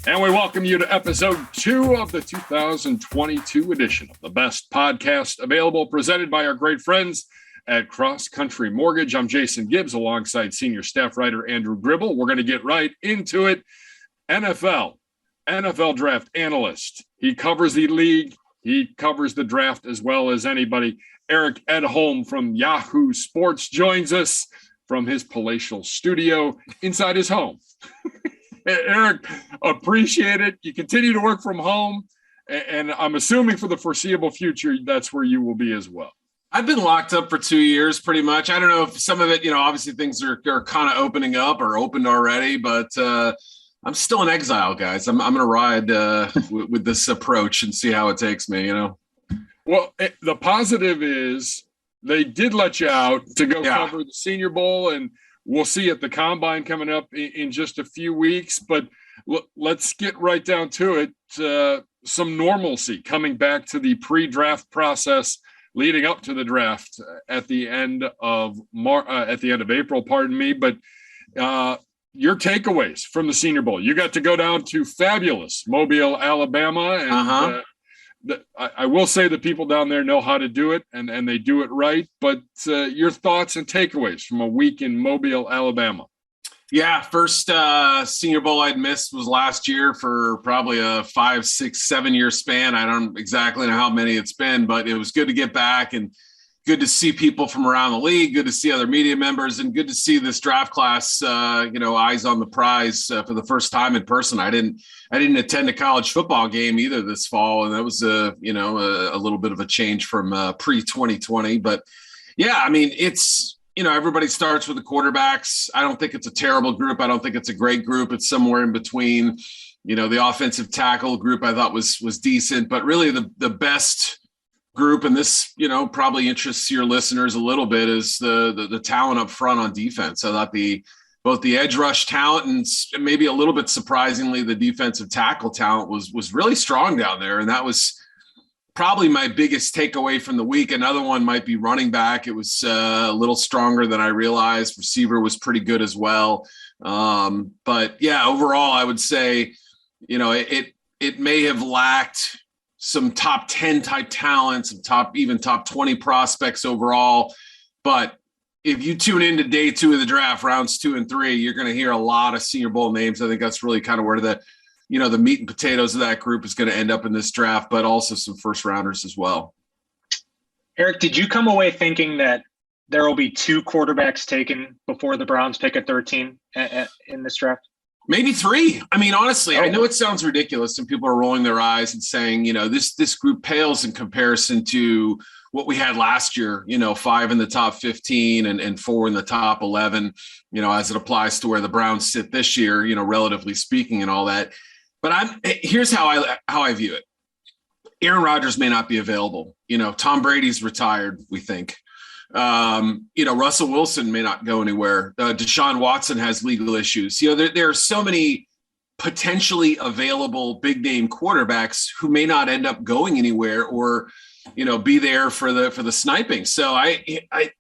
And we welcome you to episode 2 of the 2022 edition of the best podcast available, presented by our great friends at Cross Country Mortgage. I'm Jason Gibbs alongside senior staff writer Andrew Gribble. We're going to get right into it. NFL draft analyst. He covers the league. He covers the draft as well as anybody. Eric Edholm from Yahoo Sports joins us from his palatial studio inside his home. Eric, appreciate it. You continue to work from home, and I'm assuming for the foreseeable future, that's where you will be as well. I've been locked up for 2 years pretty much. I don't know if some of it, obviously things are kind of opening up or opened already, but I'm still in exile, guys. I'm going to ride with this approach and see how it takes me, Well, the positive is they did let you out to go cover the Senior Bowl, and we'll see at the Combine coming up in just a few weeks. But let's get right down to it. Some normalcy coming back to the pre-draft process leading up to the draft at the end of April, pardon me. But your takeaways from the Senior Bowl. You got to go down to fabulous Mobile, Alabama, and I will say the people down there know how to do it, and they do it right. But your thoughts and takeaways from a week in Mobile, Alabama. Yeah, first Senior Bowl I'd missed was last year for probably a 5, 6, 7 year span. I don't exactly know how many it's been, but it was good to get back and good to see people from around the league, good to see other media members, and good to see this draft class, eyes on the prize for the first time in person. I didn't attend a college football game either this fall, and that was a little bit of a change from pre-2020. But yeah, I mean, it's, everybody starts with the quarterbacks. I don't think it's a terrible group. I don't think it's a great group. It's somewhere in between. The offensive tackle group I thought was decent, but really the best group, and this probably interests your listeners a little bit, is the talent up front on defense. I thought both the edge rush talent and maybe a little bit surprisingly the defensive tackle talent was really strong down there, and that was probably my biggest takeaway from the week. Another one might be running back. It was a little stronger than I realized. Receiver was pretty good as well, but yeah, overall I would say it may have lacked some top 10 type talents and top 20 prospects overall. But if you tune into day 2 of the draft, rounds 2 and 3, you're going to hear a lot of Senior Bowl names. I think that's really kind of where the meat and potatoes of that group is going to end up in this draft, but also some first rounders as well. Eric, did you come away thinking that there will be 2 quarterbacks taken before the Browns pick at 13 in this draft? Maybe 3. I mean, honestly, I know it sounds ridiculous and people are rolling their eyes and saying, this group pales in comparison to what we had last year, 5 in the top 15 and 4 in the top 11, as it applies to where the Browns sit this year, relatively speaking and all that. But here's how I view it. Aaron Rodgers may not be available. Tom Brady's retired, we think. Russell Wilson may not go anywhere. Deshaun Watson has legal issues. There are so many potentially available big name quarterbacks who may not end up going anywhere or, be there for the sniping. So I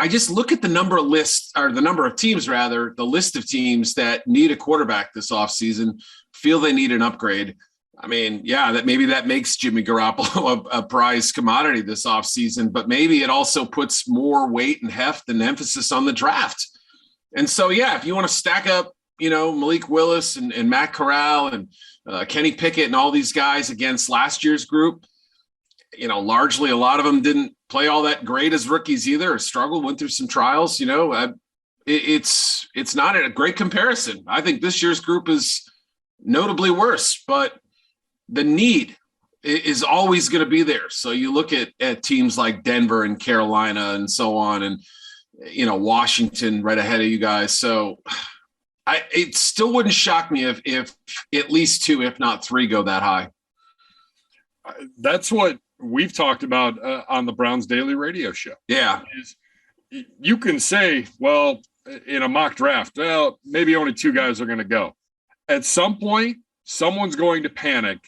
just look at the number of teams, the list of teams that need a quarterback this offseason, feel they need an upgrade. I mean, yeah, that makes Jimmy Garoppolo a prize commodity this offseason, but maybe it also puts more weight and heft and emphasis on the draft. And so, yeah, if you want to stack up, Malik Willis and Matt Corral and Kenny Pickett and all these guys against last year's group, largely a lot of them didn't play all that great as rookies either, or struggled, went through some trials. It's not a great comparison. I think this year's group is notably worse, but the need is always going to be there. So you look at teams like Denver and Carolina and so on, and, Washington right ahead of you guys. So it still wouldn't shock me if at least 2, if not 3, go that high. That's what we've talked about on the Browns Daily Radio Show. Yeah. You can say, well, in a mock draft, well, maybe only 2 guys are going to go. At some point, someone's going to panic.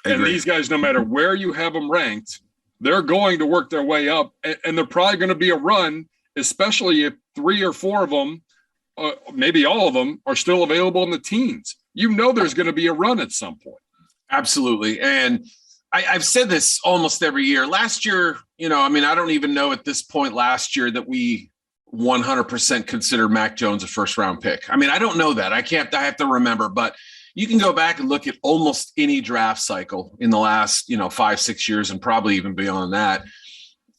And these guys, no matter where you have them ranked, they're going to work their way up. And they're probably going to be a run, especially if 3 or 4 of them, maybe all of them, are still available in the teens. you know there's going to be a run at some point. Absolutely. And I've said this almost every year. Last year, I don't even know at this point last year that we 100% consider Mac Jones a first-round pick. I don't know that. I have to remember. But you can go back and look at almost any draft cycle in the last, 5-6 years and probably even beyond that.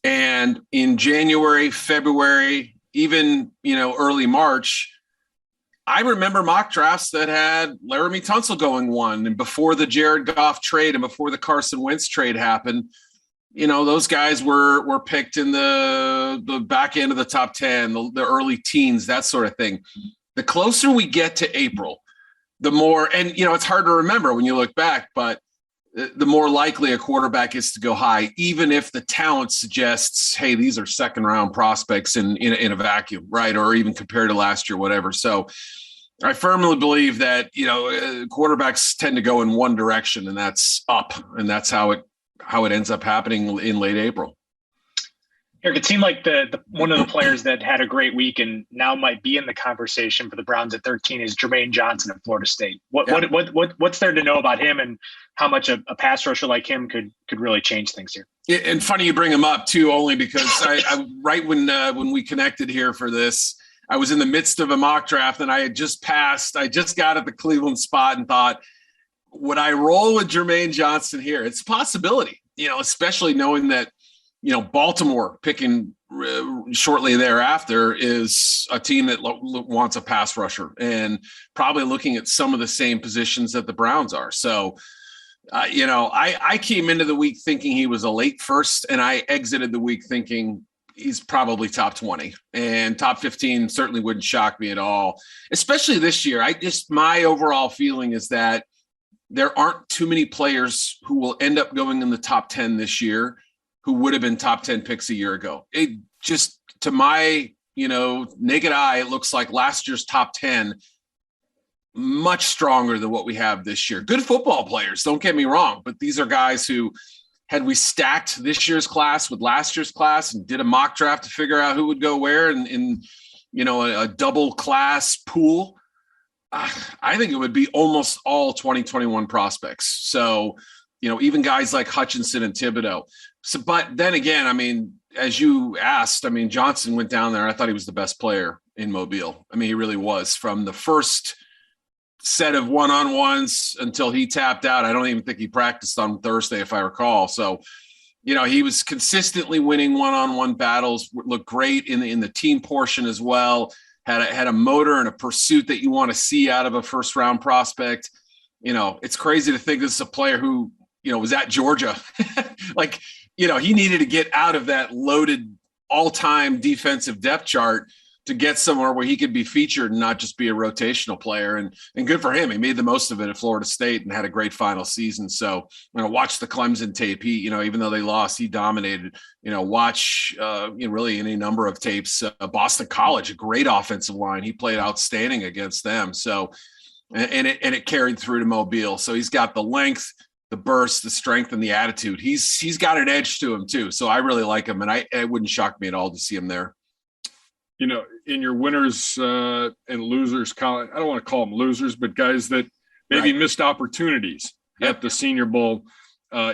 And in January, February, even, early March, I remember mock drafts that had Laramie Tunsil going 1, and before the Jared Goff trade and before the Carson Wentz trade happened, those guys were picked in the back end of the top 10, the early teens, that sort of thing. The closer we get to April, the more, and it's hard to remember when you look back, but the more likely a quarterback is to go high, even if the talent suggests, hey, these are second round prospects in a vacuum, right? Or even compared to last year, whatever. So I firmly believe that, quarterbacks tend to go in one direction, and that's up. And that's how it ends up happening in late April. Eric, it seemed like the one of the players that had a great week and now might be in the conversation for the Browns at 13 is Jermaine Johnson at Florida State. What's there to know about him, and how much a pass rusher like him could really change things here? And funny you bring him up too, only because I right when we connected here for this, I was in the midst of a mock draft and I just got at the Cleveland spot and thought, would I roll with Jermaine Johnson here? It's a possibility, especially knowing that, Baltimore picking shortly thereafter is a team that wants a pass rusher and probably looking at some of the same positions that the Browns are. So, I came into the week thinking he was a late first, and I exited the week thinking he's probably top 20, and top 15 certainly wouldn't shock me at all, especially this year. My overall feeling is that there aren't too many players who will end up going in the top 10 this year who would have been top 10 picks a year ago. It just, to my, naked eye, it looks like last year's top 10 much stronger than what we have this year. Good football players, don't get me wrong, but these are guys who, had we stacked this year's class with last year's class and did a mock draft to figure out who would go where in a double class pool, I think it would be almost all 2021 prospects. So, even guys like Hutchinson and Thibodeau. So, but then again, as you asked, Johnson went down there. I thought he was the best player in Mobile. He really was, from the first set of one-on-ones until he tapped out. I don't even think he practiced on Thursday, if I recall. So, he was consistently winning one-on-one battles, looked great in the team portion as well. Had a motor and a pursuit that you want to see out of a first-round prospect. It's crazy to think this is a player who, was at Georgia. He needed to get out of that loaded all-time defensive depth chart to get somewhere where he could be featured and not just be a rotational player. And good for him. He made the most of it at Florida State and had a great final season. So, watch the Clemson tape. He, even though they lost, he dominated. Watch really any number of tapes. Boston College, a great offensive line. He played outstanding against them. So, and it carried through to Mobile. So he's got the length, the burst, the strength, and the attitude. He's got an edge to him too. So I really like him, and it wouldn't shock me at all to see him there. In your winners and losers column, I don't want to call them losers, but guys that maybe missed opportunities at the Senior Bowl,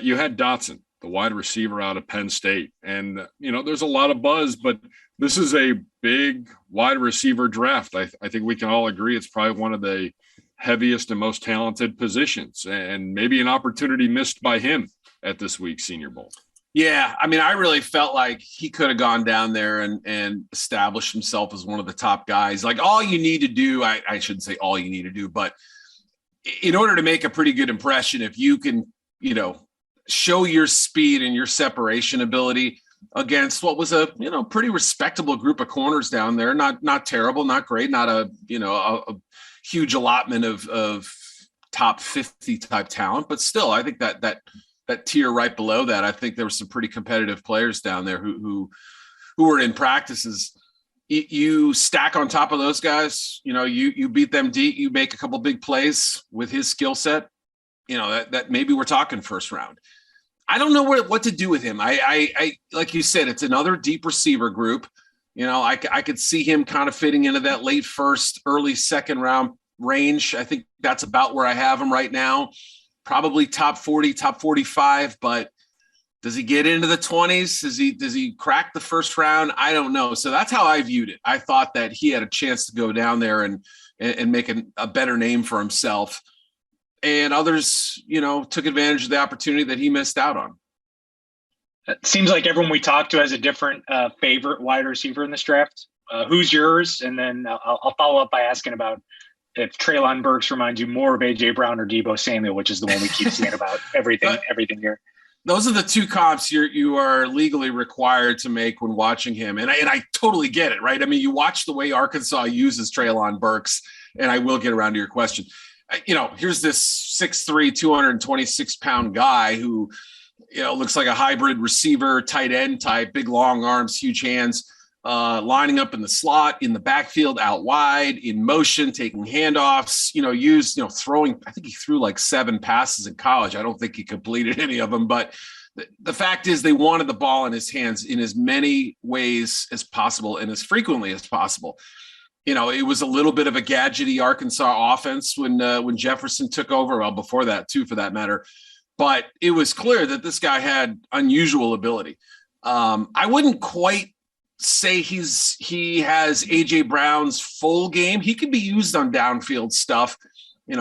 you had Dotson, the wide receiver out of Penn State. And, there's a lot of buzz, but this is a big wide receiver draft. I think we can all agree it's probably one of the heaviest and most talented positions, and maybe an opportunity missed by him at this week's Senior Bowl. Yeah, I really felt like he could have gone down there and established himself as one of the top guys. Like, all you need to do, I shouldn't say all you need to do, but in order to make a pretty good impression, if you can, show your speed and your separation ability against what was a, pretty respectable group of corners down there. Not terrible, not great, not a huge allotment of top 50 type talent, but still, I think that tier right below that, I think there were some pretty competitive players down there who were in practices. You stack on top of those guys, you beat them deep, you make a couple big plays with his skill set, that maybe we're talking first round. I don't know what to do with him. I like you said, it's another deep receiver group. I could see him kind of fitting into that late first, early second round range. I think that's about where I have him right now. Probably top 40, top 45, but does he get into the 20s? Does he crack the first round? I don't know. So that's how I viewed it. I thought that he had a chance to go down there and make a better name for himself. And others, took advantage of the opportunity that he missed out on. It seems like everyone we talk to has a different favorite wide receiver in this draft. Who's yours? And then I'll follow up by asking about if Treylon Burks reminds you more of A.J. Brown or Deebo Samuel, which is the one we keep seeing about everything here. Those are the two comps you are legally required to make when watching him. And I totally get it, right? I mean, you watch the way Arkansas uses Treylon Burks, and I will get around to your question. Here's this 6'3", 226-pound guy who, looks like a hybrid receiver, tight end type, big long arms, huge hands, lining up in the slot, in the backfield, out wide, in motion, taking handoffs, throwing. I think he threw like 7 passes in college. I don't think he completed any of them, but the fact is they wanted the ball in his hands in as many ways as possible and as frequently as possible. It was a little bit of a gadgety Arkansas offense when Jefferson took over. Well, before that too, for that matter. But it was clear that this guy had unusual ability. I wouldn't quite say he has A.J. Brown's full game. He could be used on downfield stuff.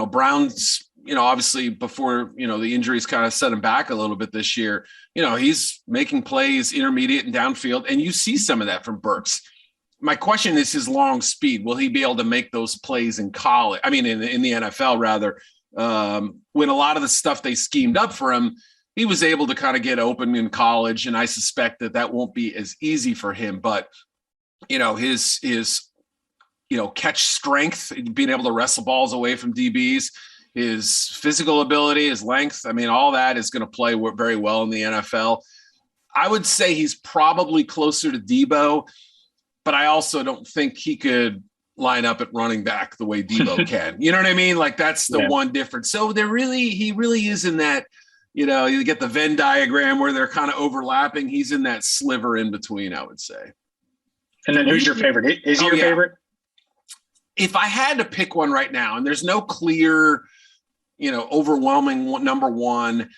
Brown's, obviously before, the injuries kind of set him back a little bit this year. He's making plays intermediate and downfield, and you see some of that from Burks. My question is his long speed. Will he be able to make those plays in college? I mean, in the NFL rather, when a lot of the stuff they schemed up for him, he was able to kind of get open in college. And I suspect that won't be as easy for him, but his catch strength, being able to wrestle balls away from DBs, his physical ability, his length. I mean, all that is going to play very well in the NFL. I would say he's probably closer to Deebo, but I also don't think he could line up at running back the way Deebo can. You know what I mean? Like that's the one difference. So he really is in that, you get the Venn diagram where they're kind of overlapping. He's in that sliver in between, I would say. And then who's your favorite? Is he your favorite? If I had to pick one right now, and there's no clear, overwhelming number one,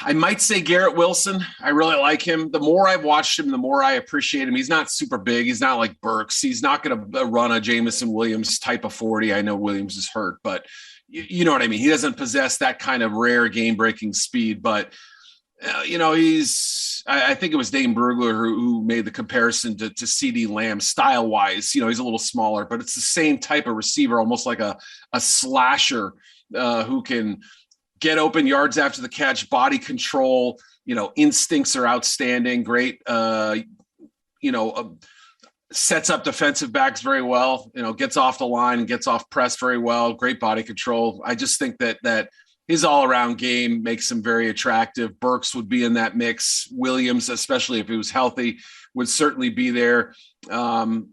I might say Garrett Wilson. I really like him. The more I've watched him, the more I appreciate him. He's not super big. He's not like Burks. He's not going to run a Jamison Williams type of 40. I know Williams is hurt, but you know what I mean? He doesn't possess that kind of rare game-breaking speed, but I think it was Dane Brugler who made the comparison to CeeDee Lamb style-wise. He's a little smaller, but it's the same type of receiver, almost like a slasher who can get open yards after the catch, body control, instincts are outstanding, great, sets up defensive backs very well, gets off the line and gets off press very well, great body control. I just think that his all-around game makes him very attractive. Burks would be in that mix. Williams, especially if he was healthy, would certainly be there. Again,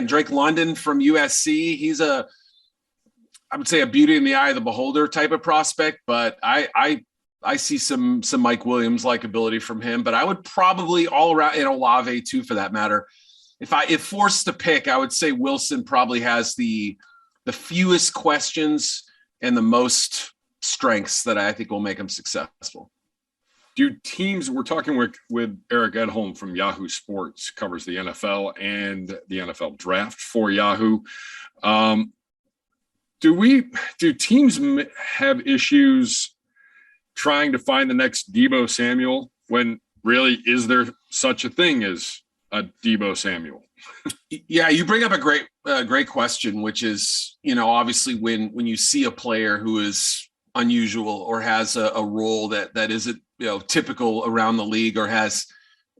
Drake London from USC, he's I would say a beauty in the eye of the beholder type of prospect, but I see some Mike Williams likability from him, but I would probably all around, and Olave too, for that matter. If forced to pick, I would say Wilson probably has the fewest questions and the most strengths that I think will make him successful. Do teams, we're talking with Eric Edholm from Yahoo Sports, covers the NFL and the NFL draft for Yahoo. Do teams have issues trying to find the next Deebo Samuel when really is there such a thing as a Deebo Samuel? Yeah, you bring up a great question, which is, obviously when you see a player who is unusual or has a role that isn't, typical around the league or has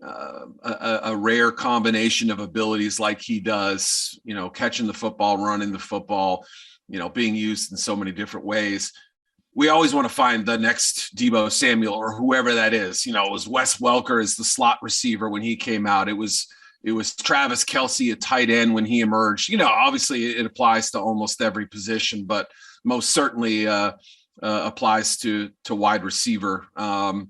a rare combination of abilities like he does, catching the football, running the football, being used in so many different ways. We always want to find the next Deebo Samuel or whoever that is. It was Wes Welker as the slot receiver when he came out. It was Travis Kelce at tight end when he emerged. Obviously it applies to almost every position, but most certainly applies to wide receiver. Other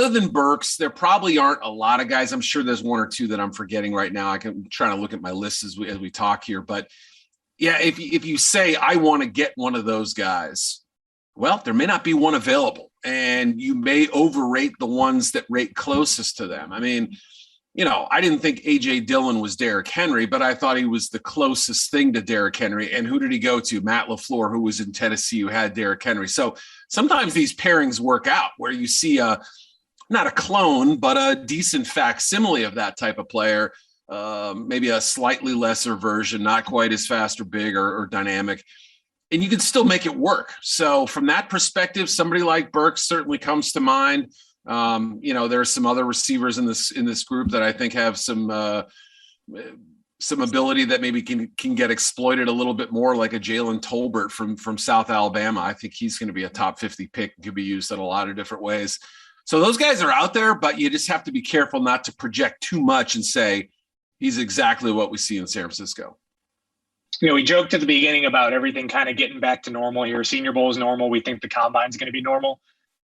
than Burks, there probably aren't a lot of guys. I'm sure there's one or two that I'm forgetting right now. I'm trying to look at my list as we talk here, but Yeah, if you say, I want to get one of those guys, well, there may not be one available, and you may overrate the ones that rate closest to them. I mean, I didn't think A.J. Dillon was Derrick Henry, but I thought he was the closest thing to Derrick Henry. And who did he go to? Matt LaFleur, who was in Tennessee, who had Derrick Henry. So sometimes these pairings work out where you see not a clone, but a decent facsimile of that type of player, maybe a slightly lesser version, not quite as fast or big or dynamic. And you can still make it work. So from that perspective, somebody like Burks certainly comes to mind. There are some other receivers in this group that I think have some ability that maybe can get exploited a little bit more, like a Jalen Tolbert from South Alabama. I think he's going to be a top 50 pick and could be used in a lot of different ways. So those guys are out there, but you just have to be careful not to project too much and say he's exactly what we see in San Francisco. We joked at the beginning about everything kind of getting back to normal here. Senior Bowl is normal. We think the combine is going to be normal.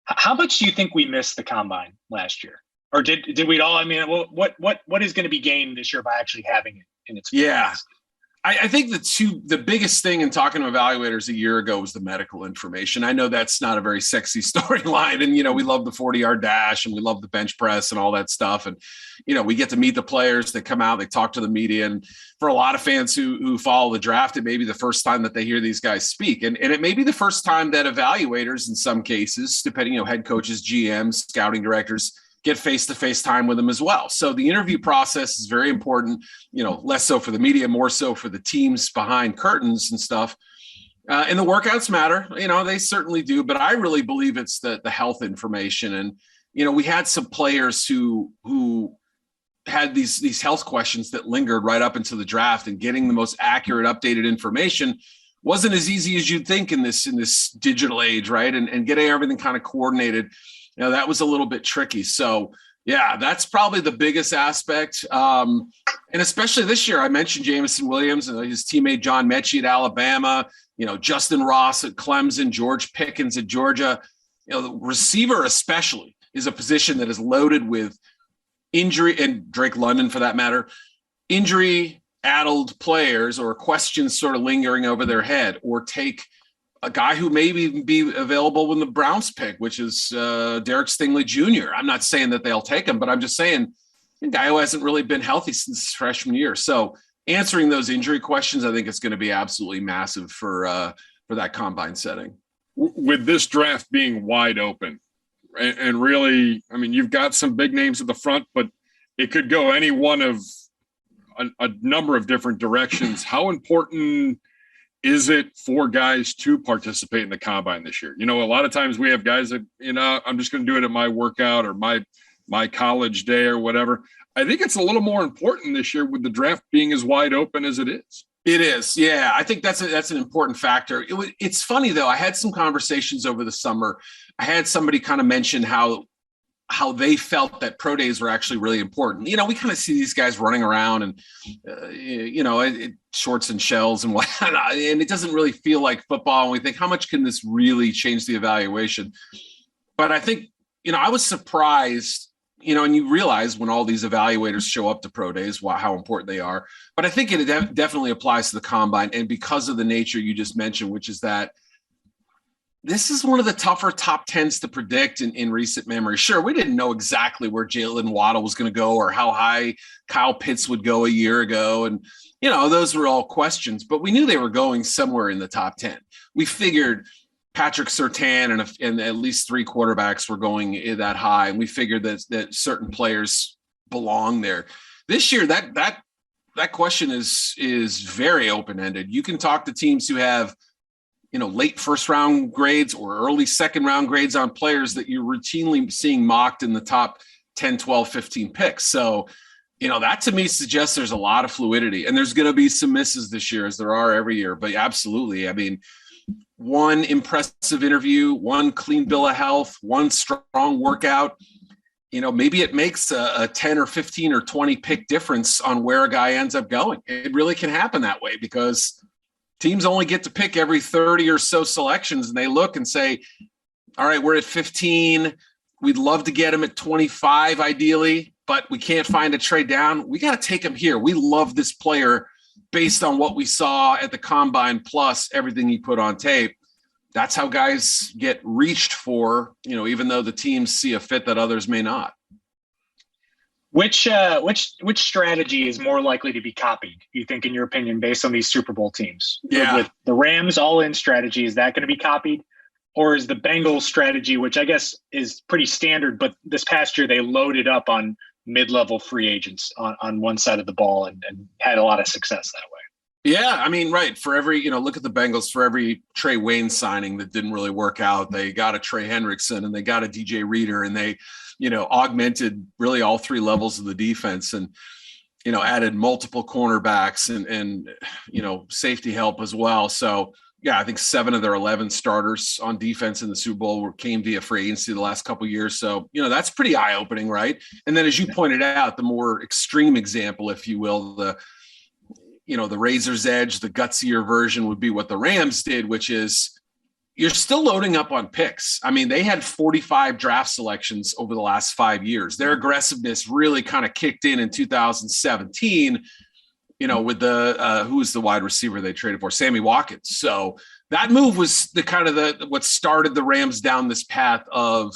How much do you think we missed the combine last year? Or did we all? I mean, what is going to be gained this year by actually having it in its place? Yeah. I think the biggest thing in talking to evaluators a year ago was the medical information. I know that's not a very sexy storyline. And, we love the 40-yard dash and we love the bench press and all that stuff. And, we get to meet the players that come out, they talk to the media. And for a lot of fans who follow the draft, it may be the first time that they hear these guys speak. And it may be the first time that evaluators, in some cases, depending, head coaches, GMs, scouting directors, get face-to-face time with them as well. So the interview process is very important, less so for the media, more so for the teams behind curtains and stuff. And the workouts matter, they certainly do, but I really believe it's the health information. And, we had some players who had these health questions that lingered right up into the draft, and getting the most accurate, updated information wasn't as easy as you'd think in this digital age, right? And getting everything kind of coordinated, that was a little bit tricky. So, yeah, that's probably the biggest aspect. And especially this year, I mentioned Jameson Williams and his teammate John Mechie at Alabama, Justin Ross at Clemson, George Pickens at Georgia. The receiver especially is a position that is loaded with injury, and Drake London for that matter, injury-addled players or questions sort of lingering over their head, or take a guy who may even be available when the Browns pick, which is Derek Stingley Jr. I'm not saying that they'll take him, but I'm just saying a guy who hasn't really been healthy since his freshman year. So answering those injury questions, I think is going to be absolutely massive for that combine setting. With this draft being wide open, and really, I mean, you've got some big names at the front, but it could go any one of a number of different directions. How important is it for guys to participate in the combine this year? A lot of times we have guys that, I'm just going to do it at my workout or my college day or whatever. I think it's a little more important this year with the draft being as wide open as it is. It is. Yeah. I think that's an important factor. It's funny though. I had some conversations over the summer. I had somebody kind of mention how they felt that pro days were actually really important. We kind of see these guys running around and, shorts and shells and whatnot, and it doesn't really feel like football. And we think, how much can this really change the evaluation? But I think, I was surprised, and you realize when all these evaluators show up to pro days, how important they are. But I think it definitely applies to the combine. And because of the nature you just mentioned, which is that this is one of the tougher top 10s to predict in recent memory. Sure, we didn't know exactly where Jalen Waddle was going to go or how high Kyle Pitts would go a year ago. And, those were all questions, but we knew they were going somewhere in the top 10. We figured Patrick Surtain and at least three quarterbacks were going that high. And we figured that certain players belong there. This year, that question is very open-ended. You can talk to teams who have, late first round grades or early second round grades on players that you're routinely seeing mocked in the top 10, 12, 15 picks. So, that to me suggests there's a lot of fluidity, and there's going to be some misses this year as there are every year, but absolutely. I mean, one impressive interview, one clean bill of health, one strong workout, maybe it makes a 10 or 15 or 20 pick difference on where a guy ends up going. It really can happen that way because teams only get to pick every 30 or so selections, and they look and say, all right, we're at 15. We'd love to get him at 25 ideally, but we can't find a trade down. We got to take him here. We love this player based on what we saw at the combine plus everything he put on tape, that's how guys get reached for, even though the teams see a fit that others may not. Which strategy is more likely to be copied, you think, in your opinion, based on these Super Bowl teams? Yeah. With the Rams all-in strategy, is that going to be copied? Or is the Bengals strategy, which I guess is pretty standard, but this past year they loaded up on mid-level free agents on one side of the ball and had a lot of success that way? Yeah, I mean, right. For every, look at the Bengals, for every Trey Wayne signing that didn't really work out, they got a Trey Hendrickson and they got a DJ Reader, and they, augmented really all three levels of the defense and, added multiple cornerbacks and safety help as well. So, yeah, I think 7 of their 11 starters on defense in the Super Bowl came via free agency the last couple of years. So, that's pretty eye-opening, right? And then, as you pointed out, the more extreme example, if you will, the razor's edge, the gutsier version would be what the Rams did, which is you're still loading up on picks. I mean, they had 45 draft selections over the last 5 years. Their aggressiveness really kind of kicked in 2017, with who was the wide receiver they traded for? Sammy Watkins. So that move was what started the Rams down this path of,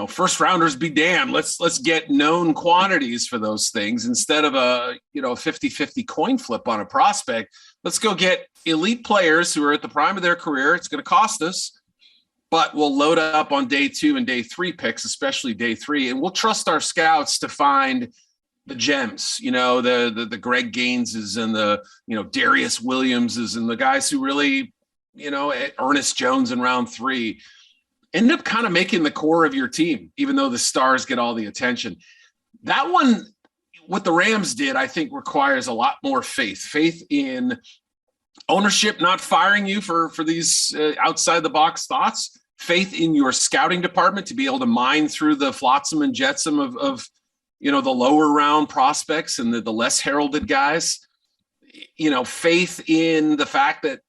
first rounders be damned. Let's get known quantities for those things instead of a 50-50 coin flip on a prospect. Let's go get elite players who are at the prime of their career. It's going to cost us, but we'll load up on day 2 and day 3 picks, especially day 3. And we'll trust our scouts to find the gems, the Greg Gaineses and the, Darius Williamses and the guys who really, Ernest Jones in round 3 end up kind of making the core of your team, even though the stars get all the attention. That one, what the Rams did, I think requires a lot more faith in ownership, not firing you for these outside the box thoughts, faith in your scouting department to be able to mine through the flotsam and jetsam of the lower round prospects and the less heralded guys, faith in the fact that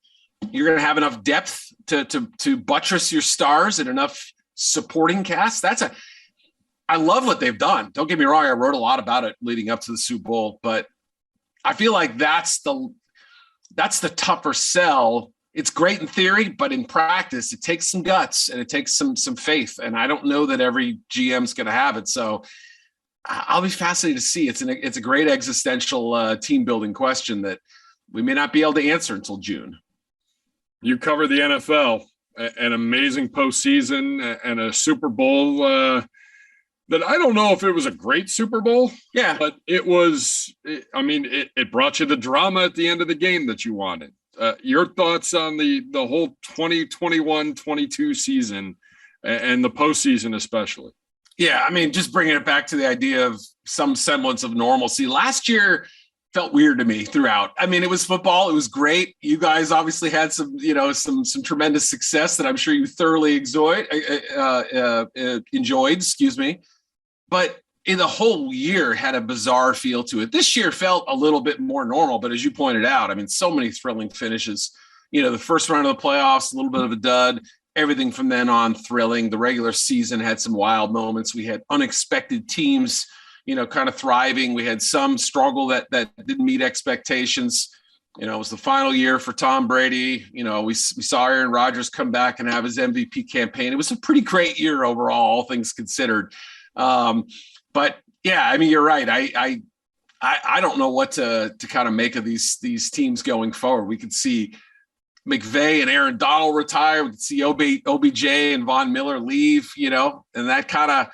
you're going to have enough depth to buttress your stars and enough supporting cast. I love what they've done. Don't get me wrong. I wrote a lot about it leading up to the Super Bowl, but I feel like that's the tougher sell. It's great in theory, but in practice, it takes some guts and it takes some faith. And I don't know that every GM's going to have it. So I'll be fascinated to see. It's a great existential team building question that we may not be able to answer until June. You cover the NFL, an amazing postseason and a Super Bowl that I don't know if it was a great Super Bowl. Yeah, but it was. It brought you the drama at the end of the game that you wanted. Your thoughts on the whole 2021-22 season and the postseason especially? Yeah, just bringing it back to the idea of some semblance of normalcy. Last year felt weird to me throughout. it was football. It was great. You guys obviously had some tremendous success that I'm sure you thoroughly enjoyed, excuse me. But in the whole year had a bizarre feel to it. This year felt a little bit more normal, but as you pointed out, so many thrilling finishes. The first round of the playoffs, a little bit of a dud. Everything from then on thrilling. The regular season had some wild moments. We had unexpected teams, kind of thriving. We had some struggle that didn't meet expectations. It was the final year for Tom Brady. We saw Aaron Rodgers come back and have his MVP campaign. It was a pretty great year overall, all things considered. But yeah, you're right. I don't know what to kind of make of these teams going forward. We could see McVay and Aaron Donald retire. We could see OBJ and Von Miller leave, and that kind of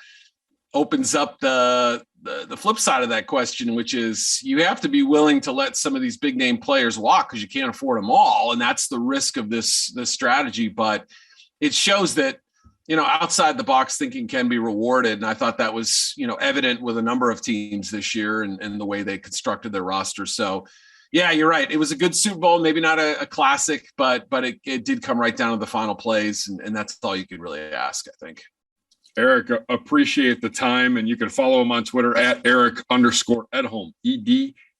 opens up the flip side of that question, which is you have to be willing to let some of these big name players walk because you can't afford them all. And that's the risk of this strategy. But it shows that, outside the box thinking can be rewarded. And I thought that was, evident with a number of teams this year and the way they constructed their roster. So yeah, you're right. It was a good Super Bowl, maybe not a classic, but it did come right down to the final plays. And that's all you could really ask, I think. Eric, appreciate the time. And you can follow him on Twitter at Eric_Edholm,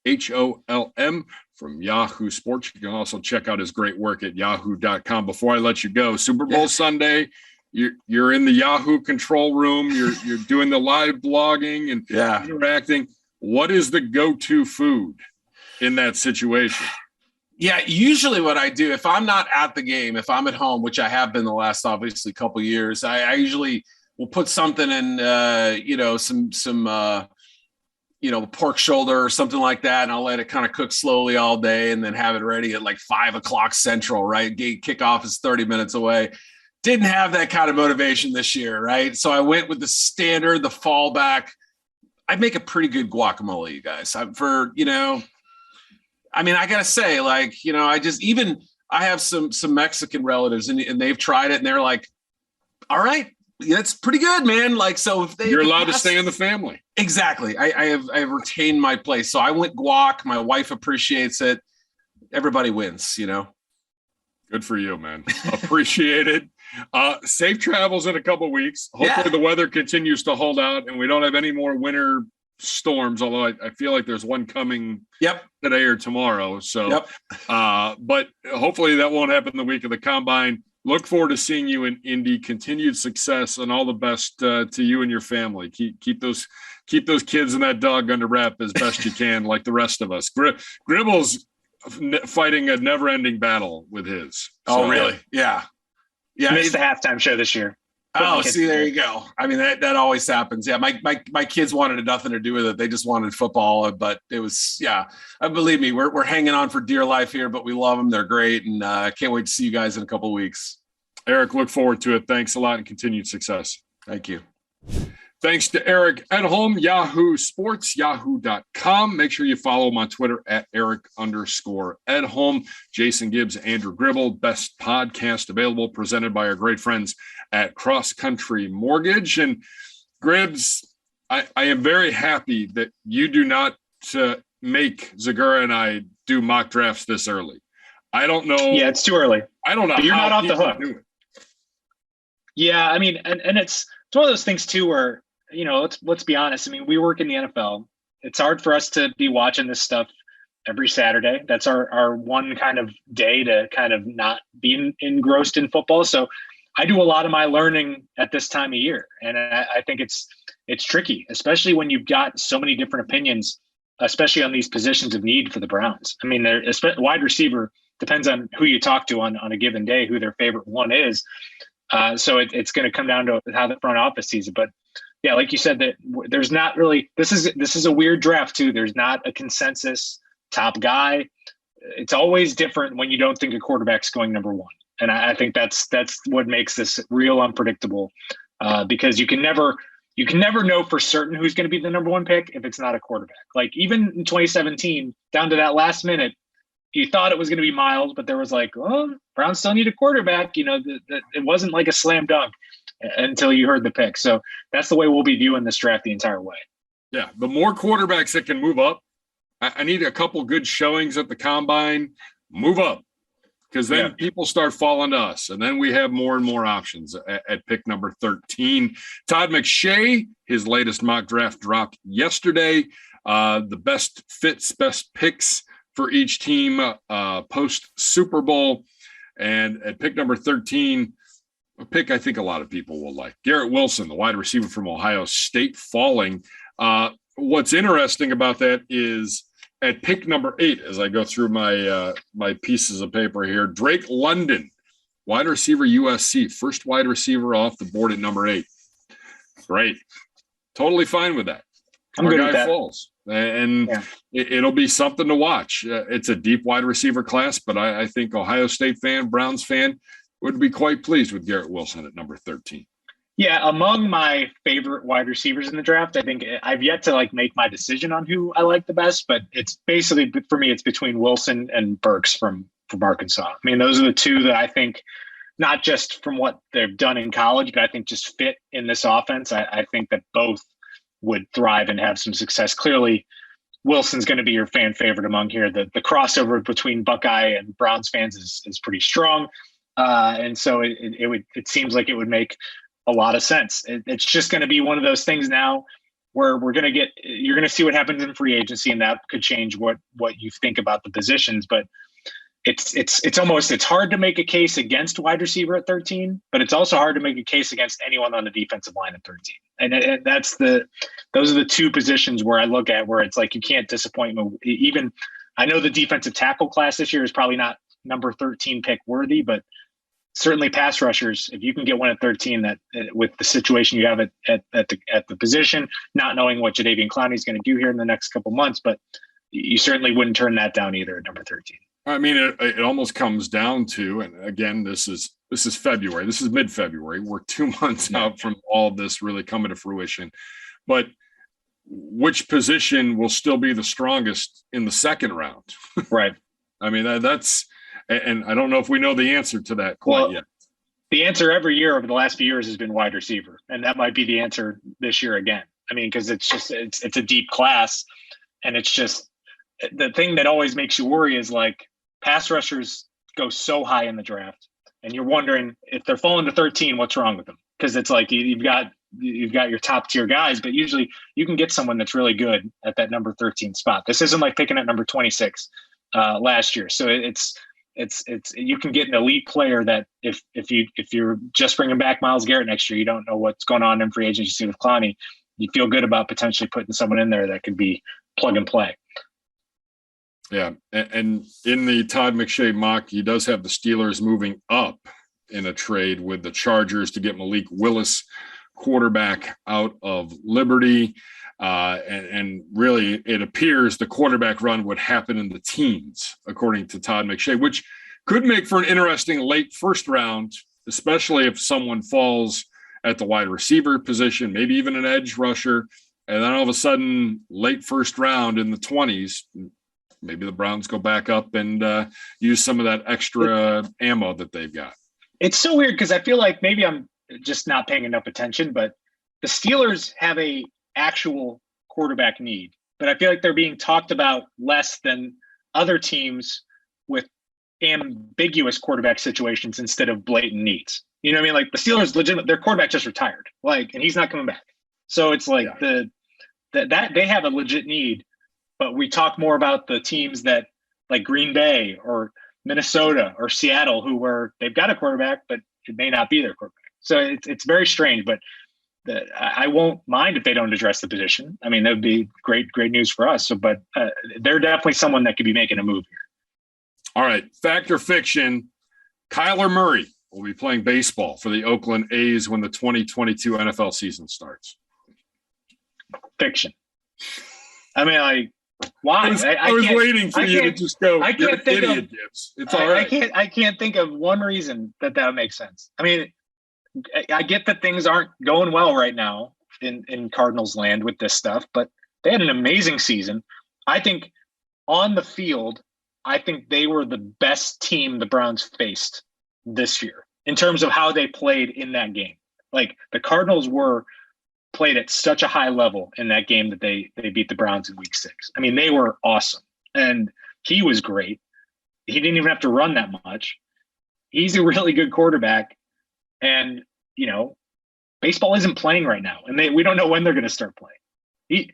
EDHOLM from Yahoo Sports. You can also check out his great work at yahoo.com. Before I let you go, Super Bowl Sunday, you're in the Yahoo control room. You're doing the live blogging and interacting. What is the go-to food? in that situation? Yeah, usually what I do, if I'm not at the game, if I'm at home, which I have been the last obviously couple of years, I usually will put something in, some pork shoulder or something like that, and I'll let it kind of cook slowly all day, and then have it ready at like 5 o'clock Central. Right, kickoff is 30 minutes away. Didn't have that kind of motivation this year, right? So I went with the standard, the fallback. I make a pretty good guacamole, you guys. I gotta say, I have some Mexican relatives and they've tried it and they're like, all right, that's pretty good, man. Like, so if you're allowed to stay in the family. Exactly. I have retained my place. So I went guac. My wife appreciates it. Everybody wins, Good for you, man. Appreciate it. Safe travels in a couple of weeks. Hopefully the weather continues to hold out and we don't have any more winter storms, although I feel like there's one coming today or tomorrow. So, but hopefully that won't happen the week of the Combine. Look forward to seeing you in Indy. Continued success and all the best to you and your family. Keep those kids and that dog under wrap as best you can, like the rest of us. Gribble's fighting a never-ending battle with his. Oh, really? Yeah. Missed the halftime show this year. Oh, see, there you go. I mean, that always happens. Yeah, my kids wanted nothing to do with it. They just wanted football. But it was, believe me, we're hanging on for dear life here, but we love them. They're great, and I can't wait to see you guys in a couple of weeks. Eric, look forward to it. Thanks a lot and continued success. Thank you. Thanks to Eric Edholm, Yahoo Sports, yahoo.com. Make sure you follow him on Twitter at Eric_Edholm. Jason Gibbs, Andrew Gribble, best podcast available, presented by our great friends at Cross Country Mortgage. And Gribbs, I am very happy that you do not make Zagura and I do mock drafts this early. I don't know. Yeah, it's too early. I don't know. But you're not off the hook. Yeah, I mean, and it's one of those things too where, let's be honest. I mean, we work in the NFL. It's hard for us to be watching this stuff every Saturday. That's our one kind of day to kind of not be engrossed in football. So I do a lot of my learning at this time of year. And I think it's tricky, especially when you've got so many different opinions, especially on these positions of need for the Browns. I mean, wide receiver depends on who you talk to on a given day, who their favorite one is. So it's going to come down to how the front office sees it. But yeah, like you said, that there's not really, this is a weird draft too. There's not a consensus top guy. It's always different when you don't think a quarterback's going number one. And I think that's what makes this real unpredictable, because you can never know for certain who's going to be the number one pick if it's not a quarterback. Like even in 2017, down to that last minute, you thought it was going to be Miles, but there was like, oh, Browns still need a quarterback. It wasn't like a slam dunk until you heard the pick. So that's the way we'll be viewing this draft the entire way. Yeah, the more quarterbacks that can move up, I need a couple good showings at the Combine, move up, because then people start falling to us, and then we have more and more options at pick number 13. Todd McShay, his latest mock draft dropped yesterday. The best fits, best picks for each team post Super Bowl. And at pick number 13, a pick I think a lot of people will like. Garrett Wilson, the wide receiver from Ohio State, falling. What's interesting about that is at pick number 8, as I go through my pieces of paper here, Drake London, wide receiver USC, first wide receiver off the board at number 8. Great. Totally fine with that. I'm good with that. Falls. And it'll be something to watch. It's a deep wide receiver class, but I think Ohio State fan, Browns fan would be quite pleased with Garrett Wilson at number 13. Yeah, among my favorite wide receivers in the draft, I think I've yet to make my decision on who I like the best, but it's basically, for me, it's between Wilson and Burks from Arkansas. I mean, those are the two that I think, not just from what they've done in college, but I think just fit in this offense. I think that both would thrive and have some success. Clearly, Wilson's going to be your fan favorite among here. The crossover between Buckeye and Browns fans is pretty strong. And so it seems like it would make a lot of sense. It's just going to be one of those things now where you're going to see what happens in free agency, and that could change what you think about the positions. But it's hard to make a case against wide receiver at 13, but it's also hard to make a case against anyone on the defensive line at 13. And those are the two positions where I look at where it's like, you can't disappoint me. Even I know the defensive tackle class this year is probably not number 13 pick worthy, but certainly pass rushers, if you can get one at 13, that with the situation you have at the position, not knowing what Jadeveon Clowney is going to do here in the next couple months, but you certainly wouldn't turn that down either at number 13. I mean, it almost comes down to, and again, this is February. This is mid-February. We're 2 months out from all this really coming to fruition. But which position will still be the strongest in the second round? Right. I mean, that's – and I don't know if we know the answer to that quite yet. The answer every year over the last few years has been wide receiver, and that might be the answer this year again. I mean, because it's a deep class, and it's just the thing that always makes you worry is like pass rushers go so high in the draft, and you're wondering if they're falling to 13, what's wrong with them? Because it's like you've got your top tier guys, but usually you can get someone that's really good at that number 13 spot. This isn't like picking at number 26 last year, so it's you can get an elite player that if you're just bringing back Myles Garrett next year, you don't know what's going on in free agency with Clowney. You feel good about potentially putting someone in there that could be plug and play. Yeah, and in the Todd McShay mock, he does have the Steelers moving up in a trade with the Chargers to get Malik Willis, quarterback out of Liberty. And really, it appears the quarterback run would happen in the teens, according to Todd McShay, which could make for an interesting late first round, especially if someone falls at the wide receiver position, maybe even an edge rusher. And then all of a sudden, late first round in the 20s, maybe the Browns go back up and use some of that extra ammo that they've got. It's so weird because I feel like maybe I'm just not paying enough attention, but the Steelers have a actual quarterback need, but I feel like they're being talked about less than other teams with ambiguous quarterback situations instead of blatant needs. You know what I mean? Like the Steelers, legitimate, their quarterback just retired, and he's not coming back. So it's like that they have a legit need, but we talk more about the teams that like Green Bay or Minnesota or Seattle, they've got a quarterback, but it may not be their quarterback. So it's very strange, but I won't mind if they don't address the position. I mean, that would be great news for us. So, but they're definitely someone that could be making a move here. All right. Fact or fiction, Kyler Murray will be playing baseball for the Oakland A's when the 2022 NFL season starts. Fiction. I mean, why? I was waiting for you to just go, I can't think idiot, of, Gibbs. It's all right. I can't think of one reason that would make sense. I mean, I get that things aren't going well right now in Cardinals land with this stuff, but they had an amazing season. I think on the field, I think they were the best team the Browns faced this year in terms of how they played in that game. Like the Cardinals played at such a high level in that game that they beat the Browns in week 6. I mean, they were awesome. And he was great. He didn't even have to run that much. He's a really good quarterback. And, baseball isn't playing right now. And we don't know when they're going to start playing.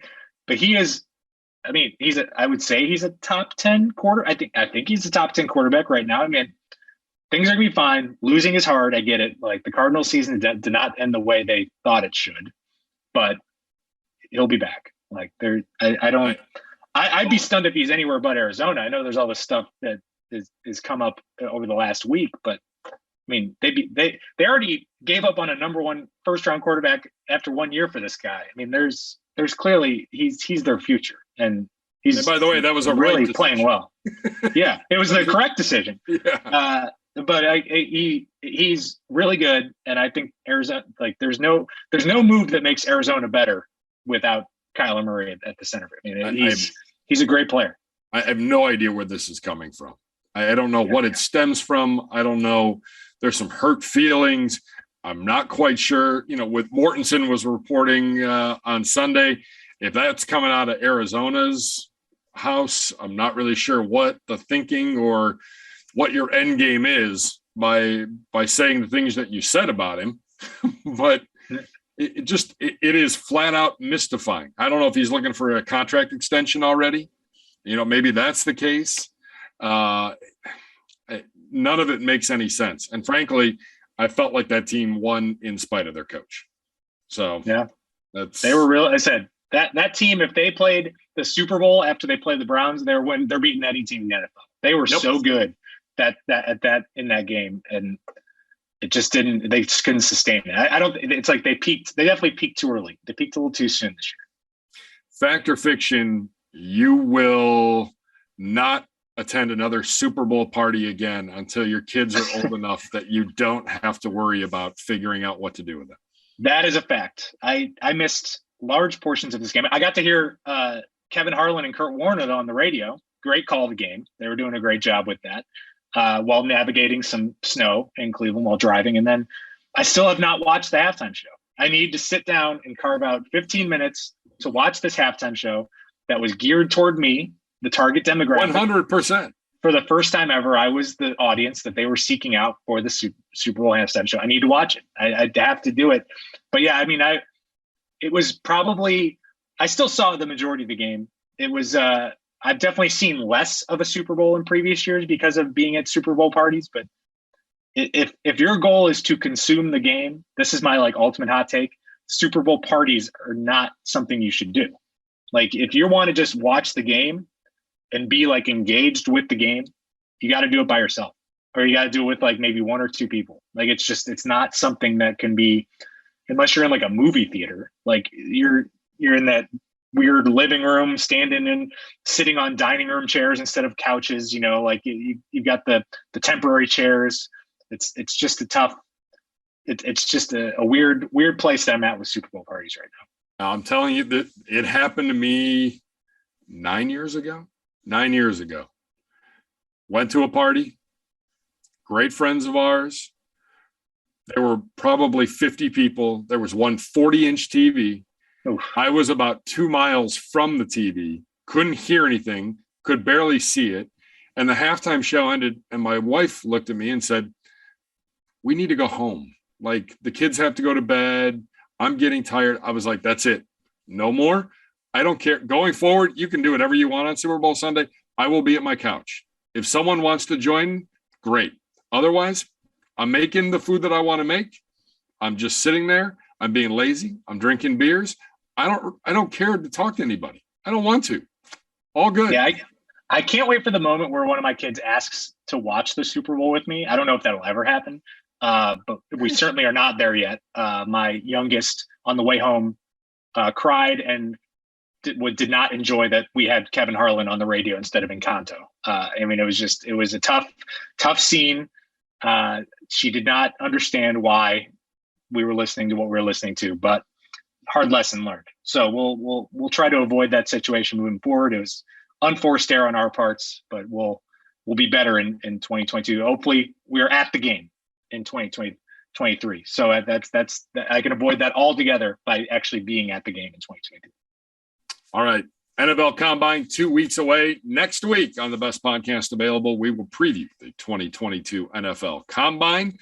I would say he's a top 10 quarter. I think he's a top 10 quarterback right now. I mean, things are going to be fine. Losing is hard. I get it. Like the Cardinals season did not end the way they thought it should, but he'll be back. Like I'd be stunned if he's anywhere but Arizona. I know there's all this stuff that is come up over the last week, but I mean, they already gave up on a number 1 first round quarterback after 1 year for this guy. I mean, there's clearly he's their future, and he's. And by the way, that was a really right playing well. Yeah, it was the correct decision. Yeah. But he's really good, and I think Arizona. Like, there's no move that makes Arizona better without Kyler Murray at the center. I mean, he's a great player. I have no idea where this is coming from. I don't know what it stems from. I don't know. There's some hurt feelings. I'm not quite sure. With Mortensen was reporting on Sunday, if that's coming out of Arizona's house, I'm not really sure what the thinking or what your end game is by saying the things that you said about him. But it is flat out mystifying. I don't know if he's looking for a contract extension already. Maybe that's the case. None of it makes any sense. And frankly, I felt like that team won in spite of their coach. So yeah, they were real. I said that team, if they played the Super Bowl after they played the Browns, they're beating any team in the NFL. They were so good in that game, and it just didn't. They just couldn't sustain it. I don't. It's like they peaked. They definitely peaked too early. They peaked a little too soon this year. Fact or fiction? You will not attend another Super Bowl party again until your kids are old enough that you don't have to worry about figuring out what to do with them. That is a fact. I missed large portions of this game. I got to hear Kevin Harlan and Kurt Warner on the radio. Great call of the game. They were doing a great job with that while navigating some snow in Cleveland while driving. And then I still have not watched the halftime show. I need to sit down and carve out 15 minutes to watch this halftime show that was geared toward me, the target demographic. 100%. For the first time ever, I was the audience that they were seeking out for the Super Bowl halftime show. I need to watch it. I have to do it. But yeah, I mean, it was probably, I still saw the majority of the game. It was, I've definitely seen less of a Super Bowl in previous years because of being at Super Bowl parties. But if your goal is to consume the game, this is my ultimate hot take. Super Bowl parties are not something you should do. Like, if you want to just watch the game and be engaged with the game, you got to do it by yourself, or you got to do it with maybe one or two people. It's not something that can be, unless you're in a movie theater, you're in that weird living room, standing and sitting on dining room chairs instead of couches, you've got the temporary chairs. It's just a tough, it's just a weird place that I'm at with Super Bowl parties right now. I'm telling you that it happened to me 9 years ago. 9 years ago. Went to a party, great friends of ours. There were probably 50 people. There was one 40-inch TV. Oof. I was about 2 miles from the TV, couldn't hear anything, could barely see it. And the halftime show ended, and my wife looked at me and said, "We need to go home. The kids have to go to bed. I'm getting tired." I was like, "That's it. No more. I don't care. Going forward, you can do whatever you want on Super Bowl Sunday. I will be at my couch. If someone wants to join, great. Otherwise, I'm making the food that I want to make. I'm just sitting there. I'm being lazy. I'm drinking beers. I don't care to talk to anybody. I don't want to. All good." Yeah, I can't wait for the moment where one of my kids asks to watch the Super Bowl with me. I don't know if that'll ever happen, but we certainly are not there yet. My youngest on the way home cried and did not enjoy that we had Kevin Harlan on the radio instead of Encanto. It was a tough scene. She did not understand why we were listening to what we were listening to, but hard lesson learned. So we'll try to avoid that situation moving forward. It was unforced error on our parts, but we'll be better in 2022. Hopefully we are at the game in 2023. So that's I can avoid that altogether by actually being at the game in 2022. All right. NFL Combine 2 weeks away. Next week on the best podcast available, we will preview the 2022 NFL Combine.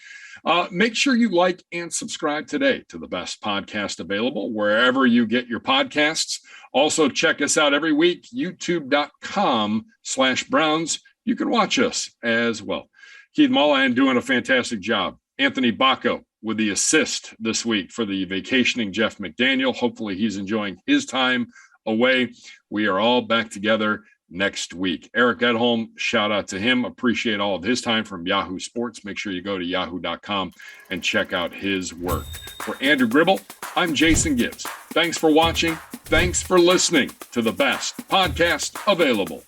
Make sure you like and subscribe today to the best podcast available wherever you get your podcasts. Also, check us out every week, youtube.com/Browns. You can watch us as well. Keith Mullahan doing a fantastic job. Anthony Bacco with the assist this week for the vacationing Jeff McDaniel. Hopefully he's enjoying his time away. We are all back together next week. Eric Edholm, shout out to him. Appreciate all of his time from Yahoo Sports. Make sure you go to yahoo.com and check out his work. For Andrew Gribble, I'm Jason Gibbs. Thanks for watching. Thanks for listening to the best podcast available.